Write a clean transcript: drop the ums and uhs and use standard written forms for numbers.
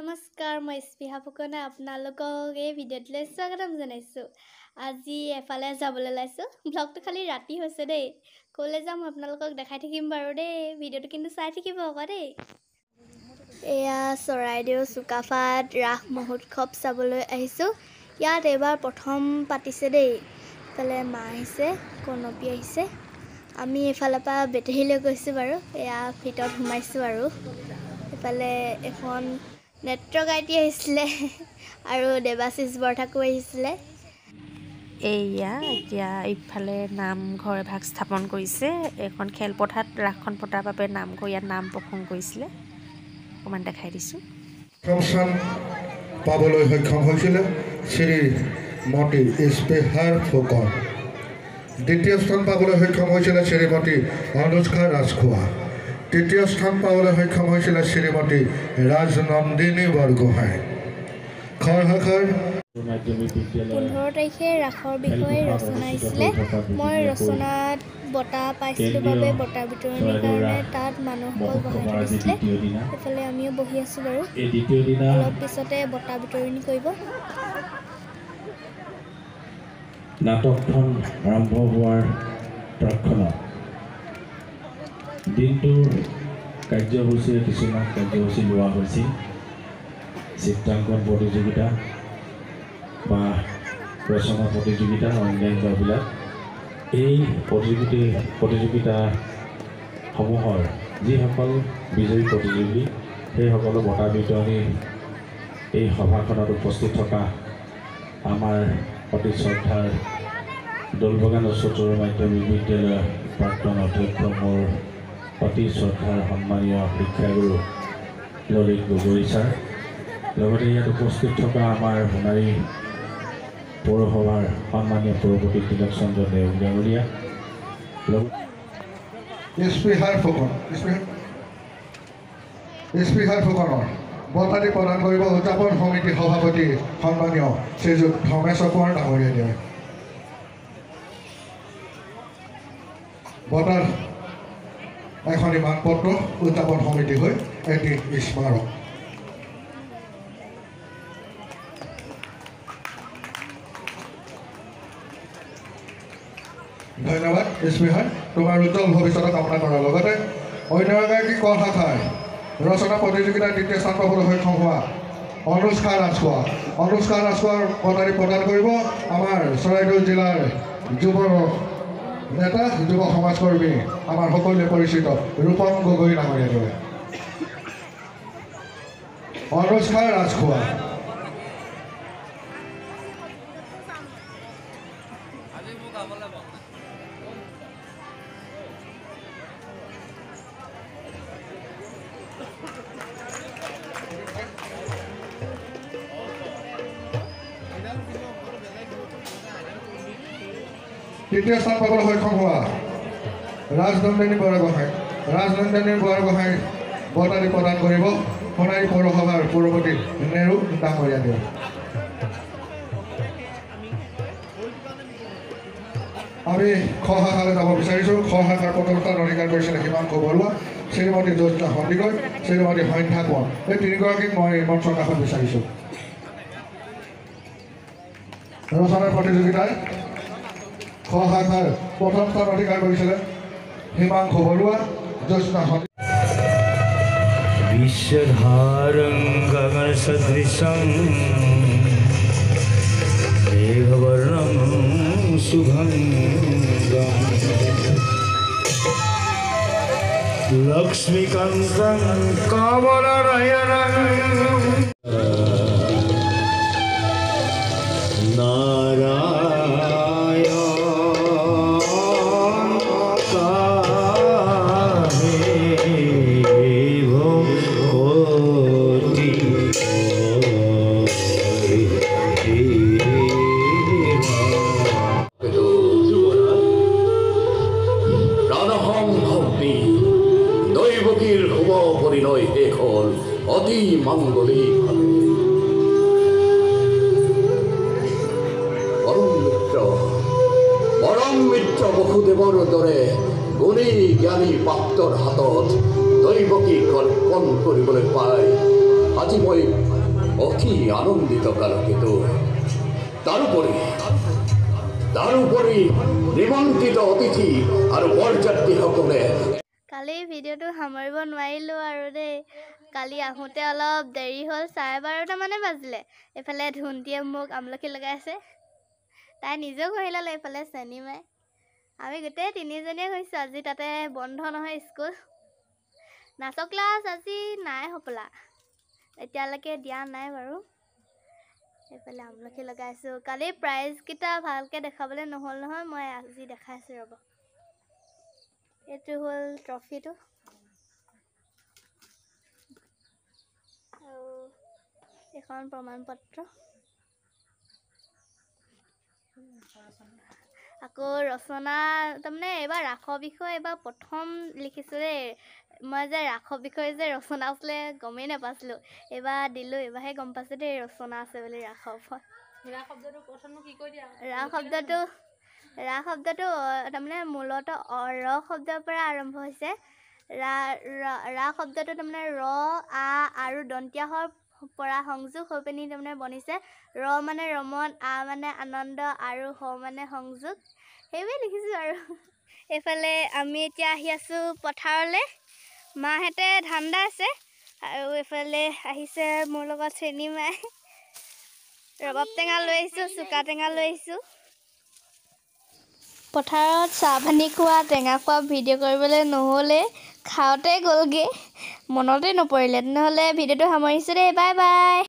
নমস্কাৰ মই স্পৃহা ফুকনে আপোনালোকক এই ভিডিঅ'টোলৈ স্বাগতম জনাইছোঁ। আজি এফালে যাবলৈ ওলাইছোঁ। ব্লগটো খালি ৰাতি হৈছে দেই। ক'লৈ যাম আপোনালোকক দেখাই থাকিম বাৰু দেই। ভিডিঅ'টো কিন্তু চাই থাকিব আকৌ দেই। এয়া চৰাইদেউ চুকাফাত ৰাস মহোৎসৱ চাবলৈ আহিছোঁ। ইয়াত এইবাৰ প্ৰথম পাতিছে দেই। ইফালে মা আহিছে, কনপি আহিছে। আমি এইফালৰ পৰা বেটেৰীলৈ গৈছোঁ বাৰু। এয়া ভিতৰত সোমাইছোঁ আৰু এইফালে এখন নেত্ৰগায়ত্ৰী আহিছিলে আৰু দেৱাশিষ বৰঠাকুৰ আহিছিলে। এয়া এতিয়া ইফালে নামঘৰ এভাগ স্থাপন কৰিছে। এখন খেলপথাৰত ৰাসখন পতাৰ বাবে নামঘৰ ইয়াত নাম প্ৰসংগ কৰিছিলে। অকণমান দেখাই দিছোঁ। স্থান পাবলৈ সক্ষম হৈছিলে শ্ৰীমতী স্পৃহাৰ ফুকন। দ্বিতীয় স্থান পাবলৈ সক্ষম হৈছিলে শ্ৰীমতী অনুষ্কা ৰাজখোৱা। তৃতীয় স্থান পাবলৈ সক্ষম হৈছিলে শ্ৰীমতী ৰাজনন্দিনী বৰগোহাঁই। খৰ শাখাৰ 15 তাৰিখে ৰাসৰ বিষয়ে ৰচনা আহিছিলে। মই ৰচনাত বঁটা পাইছিলোঁ বাবে বঁটা বিতৰণিৰ কাৰণে তাত মানুহসকল বহাই থৈ দিছিলে। এইফালে আমিও বহি আছোঁ বাৰু। অলপ পিছতে বঁটা বিতৰণি কৰিব। নাটকখন আৰম্ভ হোৱাৰ প্ৰাক্ষণত দিনটোৰ কাৰ্যসূচীৰে কিছুমান কাৰ্যসূচী লোৱা হৈছিল। চিত্ৰাংকন প্ৰতিযোগিতা বা ৰচনা প্ৰতিযোগিতা অন্যান্যবিলাক। এই প্ৰতিযোগিতাসমূহৰ যিসকল বিজয়ী প্ৰতিযোগী সেইসকলৰ বঁটা বিতৰণি এই সভাখনত উপস্থিত থকা আমাৰ অতি শ্ৰদ্ধাৰ দৌলবাগান উচ্চতৰ মাধ্যমিক বিদ্যালয়ৰ প্ৰাক্তন অধ্যক্ষ মোৰ অতি শ্ৰদ্ধাৰ সন্মানীয় শিক্ষাগুৰু ললিত গগৈ ছাৰ, লগতে ইয়াত উপস্থিত থকা আমাৰ সোণাৰী পৌৰসভাৰ সন্মানীয় পৌৰপতি তিলক চন্দ্ৰ দেউৰীয়া, স্পৃহাৰ ফুকনৰ বঁটাটি প্ৰদান কৰিব উদযাপন সমিতি সভাপতি সন্মানীয় শ্ৰীযুত ধৰ্মেশ্বৰ কোঁৱৰ ডাঙৰীয়া দিয়ে। বঁটাৰ এখনি মানপত্ৰ উদযাপন সমিতি হৈ এটি স্মাৰক। ধন্যবাদ স্পৃহাৰ, তোমাৰ উজ্জ্বল ভৱিষ্যত কামনা কৰাৰ লগতে অন্য এগৰাকী ক শাখাৰ ৰচনা প্ৰতিযোগিতাৰ দ্বিতীয় স্থান পাবলৈ সক্ষম হোৱা অনুষ্কা ৰাজখোৱা। অনুষ্কা ৰাজখোৱাৰ বঁটাটি প্ৰদান কৰিব আমাৰ চৰাইদেউ জিলাৰ যুৱ নেতা, যুৱ সমাজকৰ্মী, আমাৰ সকলোৱে পৰিচিত ৰূপম গগৈ ডাঙৰীয়া দৰে। অনুষ্কা ৰাজখোৱা। তৃতীয় স্থান পাবলৈ সক্ষম হোৱা ৰাজনন্দিনী বৰগোহাঁই। ৰাজনন্দিনী বৰগোহাঁই বঁটাটি প্ৰদান কৰিব সোণাৰী পৌৰসভাৰ পৌৰপতি নেৰু ডাঙৰীয়া দিয়ে। আমি খ শাখালৈ যাব বিচাৰিছোঁ। খ শাখাৰ প্ৰথম স্থান অধিকাৰ কৰিছিলে হিমাংশু বৰুৱা, শ্ৰীমতী জ্যোৎস্না সন্দিকৈ, শ্ৰীমতী সন্ধ্যা কোঁৱৰ। এই তিনিগৰাকীক মই মঞ্চৰ কাষত বিচাৰিছোঁ। ৰচনাৰ প্ৰতিযোগিতাত খ শাখাৰ প্ৰথম স্থান অধিকাৰ কৰিছিলে হিমাংশু বৰুৱা, জ্যোৎস্না বিশ্বধাৰং গগন সদৃশং মেঘবৰ্ণং শুভঙ্গম লক্ষ্মীকান্তং কমলনয়নং দৈবকীৰ শুভ পৰিণয় শেষ হ'ল অতি মাংগলিক। পৰম মিত্ৰ বসুদেৱৰ দৰে গুণী জ্ঞানী পাত্ৰৰ হাতত দৈবকী কল্পন কৰিবলৈ পাই আজি মই অতি আনন্দিত কালকেতু তাৰোপৰি নিমন্ত্ৰিত অতিথি আৰু বৰযাত্ৰীসকলে কালি ভিডিঅ'টো সামৰিব নোৱাৰিলোঁ আৰু দেই কালি আহোঁতে অলপ দেৰি হ'ল 12:30 মানে বাজিলে এইফালে ধুন্তিয়ে মোক আমলখি লগাই আছে তাই নিজেও ঘঁহি ল'লে এইফালে চেনি মাই আমি গোটেই তিনিজনীয়ে গৈছোঁ আজি তাতে বন্ধ নহয় স্কুল নাচৰ ক্লাছ আজি নাই হ'বলা এতিয়ালৈকে দিয়া নাই বাৰু এইফালে আমলখি লগাইছোঁ কালি প্ৰাইজকেইটা ভালকৈ দেখাবলৈ নহ'ল নহয় মই আজি দেখাইছোঁ ৰ'ব এইটো হ'ল ট্ৰফিটো আৰু এখন প্ৰমাণপত্ৰ আকৌ ৰচনা তাৰমানে এইবাৰ ৰাসৰ বিষয়ে এইবাৰ প্ৰথম লিখিছোঁ দেই মই যে ৰাসৰ বিষয়ে যে ৰচনা আছিলে গমেই নাপাইছিলোঁ এইবাৰ দিলোঁ এইবাৰহে গম পাইছোঁ দেই ৰচনা আছে বুলি ৰাসৰ ওপৰত ৰাস শব্দটো তাৰমানে মূলতঃ ৰ শব্দৰ পৰা আৰম্ভ হৈছে ৰা শব্দটো তাৰমানে ৰ আ আৰু দন্ত্যাহৰ পৰা সংযোগ হৈ পিনি তাৰমানে বনিছে ৰ মানে ৰমন আ মানে আনন্দ আৰু হ মানে সংযোগ সেইবোৰে লিখিছোঁ আৰু এইফালে আমি এতিয়া আহি আছোঁ পথাৰলৈ মাহঁতে ধান দাই আছে আৰু এইফালে আহিছে মোৰ লগত চেনি মাই ৰবাব টেঙা লৈ আহিছোঁ চুকা টেঙা লৈ আহিছোঁ পথাৰত চাহ পানী খোৱা টেঙা খোৱা ভিডিঅ' কৰিবলৈ নহ'লে খাওঁতে গ'লগৈ মনতে নপৰিলে তেনেহ'লে ভিডিঅ'টো সামৰিছোঁ দেই বাই বাই